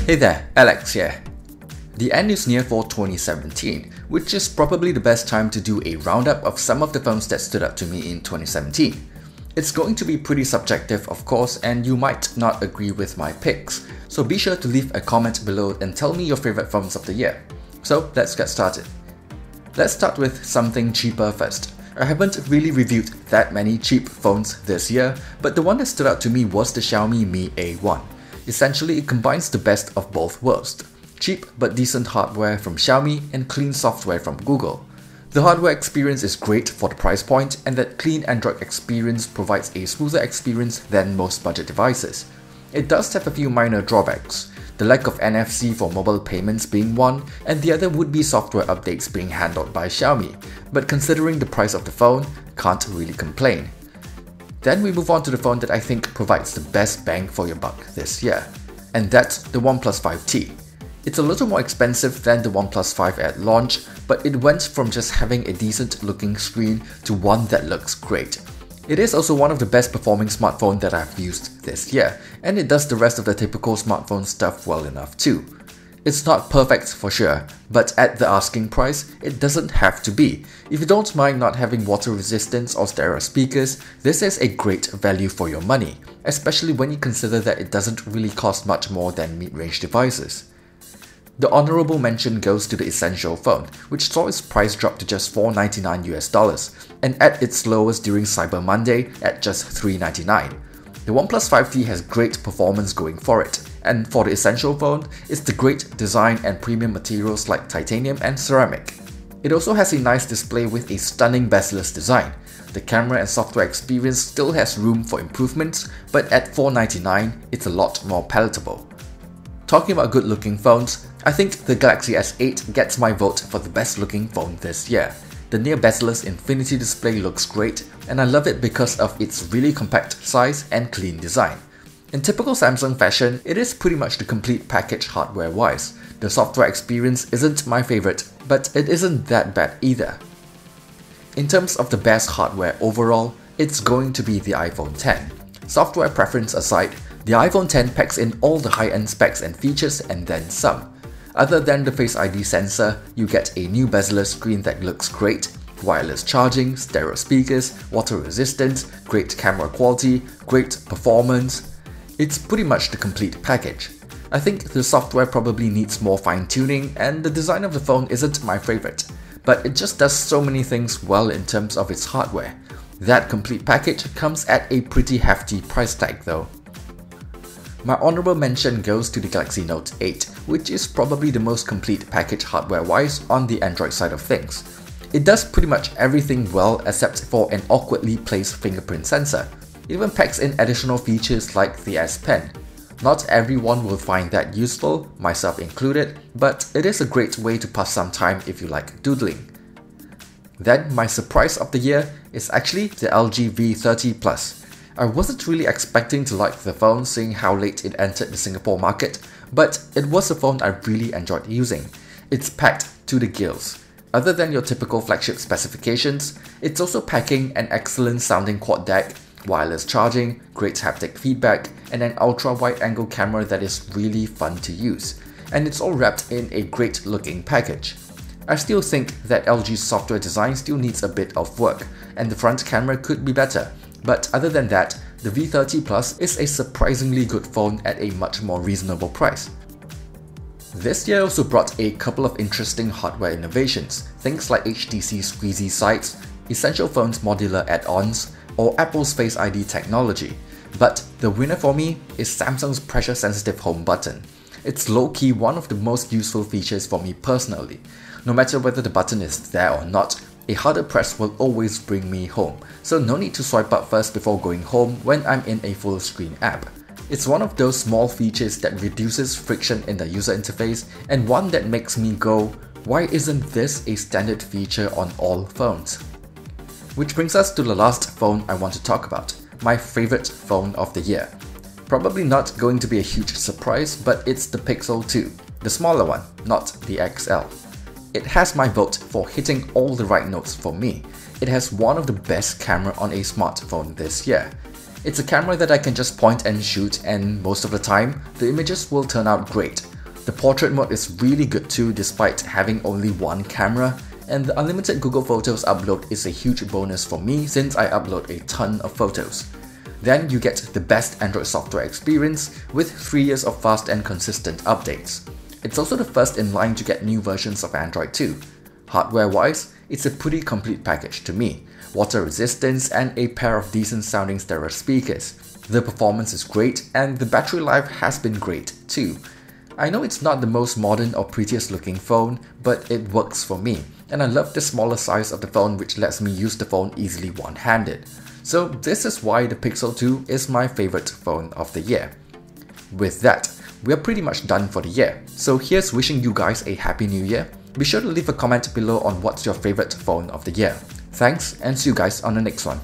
Hey there, Alex here. The end is near for 2017, which is probably the best time to do a roundup of some of the phones that stood out to me in 2017. It's going to be pretty subjective, of course, and you might not agree with my picks, so be sure to leave a comment below and tell me your favorite phones of the year. So let's get started. Let's start with something cheaper first. I haven't really reviewed that many cheap phones this year, but the one that stood out to me was the Xiaomi Mi A1. Essentially, it combines the best of both worlds. Cheap but decent hardware from Xiaomi and clean software from Google. The hardware experience is great for the price point, and that clean Android experience provides a smoother experience than most budget devices. It does have a few minor drawbacks, the lack of NFC for mobile payments being one, and the other would be software updates being handled by Xiaomi, but considering the price of the phone, can't really complain. Then we move on to the phone that I think provides the best bang for your buck this year, and that's the OnePlus 5T. It's a little more expensive than the OnePlus 5 at launch, but it went from just having a decent looking screen to one that looks great. It is also one of the best performing smartphones that I've used this year, and it does the rest of the typical smartphone stuff well enough too. It's not perfect for sure, but at the asking price, it doesn't have to be. If you don't mind not having water resistance or stereo speakers, this is a great value for your money, especially when you consider that it doesn't really cost much more than mid-range devices. The honorable mention goes to the Essential phone, which saw its price drop to just $499 and at its lowest during Cyber Monday at just $399. The OnePlus 5T has great performance going for it, and for the Essential phone, it's the great design and premium materials like titanium and ceramic. It also has a nice display with a stunning bezel-less design. The camera and software experience still has room for improvements, but at $499, it's a lot more palatable. Talking about good looking phones, I think the Galaxy S8 gets my vote for the best looking phone this year. The near bezel-less Infinity display looks great, and I love it because of its really compact size and clean design. In typical Samsung fashion, it is pretty much the complete package hardware-wise. The software experience isn't my favorite, but it isn't that bad either. In terms of the best hardware overall, it's going to be the iPhone X. Software preference aside, the iPhone X packs in all the high-end specs and features and then some. Other than the Face ID sensor, you get a new bezel-less screen that looks great, wireless charging, stereo speakers, water resistance, great camera quality, great performance. It's pretty much the complete package. I think the software probably needs more fine-tuning, and the design of the phone isn't my favorite, but it just does so many things well in terms of its hardware. That complete package comes at a pretty hefty price tag though. My honorable mention goes to the Galaxy Note 8, which is probably the most complete package hardware-wise on the Android side of things. It does pretty much everything well except for an awkwardly placed fingerprint sensor. It even packs in additional features like the S Pen. Not everyone will find that useful, myself included, but it is a great way to pass some time if you like doodling. Then my surprise of the year is actually the LG V30 Plus. I wasn't really expecting to like the phone seeing how late it entered the Singapore market, but it was a phone I really enjoyed using. It's packed to the gills. Other than your typical flagship specifications, it's also packing an excellent sounding quad DAC, wireless charging, great haptic feedback, and an ultra wide angle camera that is really fun to use. And it's all wrapped in a great looking package. I still think that LG's software design still needs a bit of work, and the front camera could be better. But other than that, the V30 Plus is a surprisingly good phone at a much more reasonable price. This year also brought a couple of interesting hardware innovations, things like HTC Squeezy sites, Essential Phone's modular add-ons, or Apple's Face ID technology. But the winner for me is Samsung's pressure-sensitive home button. It's low-key one of the most useful features for me personally. No matter whether the button is there or not, a harder press will always bring me home, so no need to swipe up first before going home when I'm in a full screen app. It's one of those small features that reduces friction in the user interface, and one that makes me go, why isn't this a standard feature on all phones? Which brings us to the last phone I want to talk about, my favorite phone of the year. Probably not going to be a huge surprise, but it's the Pixel 2, the smaller one, not the XL. It has my vote for hitting all the right notes for me. It has one of the best camera on a smartphone this year. It's a camera that I can just point and shoot, and most of the time, the images will turn out great. The portrait mode is really good too despite having only one camera, and the unlimited Google Photos upload is a huge bonus for me since I upload a ton of photos. Then you get the best Android software experience with 3 years of fast and consistent updates. It's also the first in line to get new versions of Android too. Hardware-wise, it's a pretty complete package to me. Water resistance and a pair of decent sounding stereo speakers. The performance is great and the battery life has been great too. I know it's not the most modern or prettiest looking phone, but it works for me, and I love the smaller size of the phone which lets me use the phone easily one-handed. So this is why the Pixel 2 is my favorite phone of the year. With that, we are pretty much done for the year, so here's wishing you guys a happy new year. Be sure to leave a comment below on what's your favorite phone of the year. Thanks, and see you guys on the next one.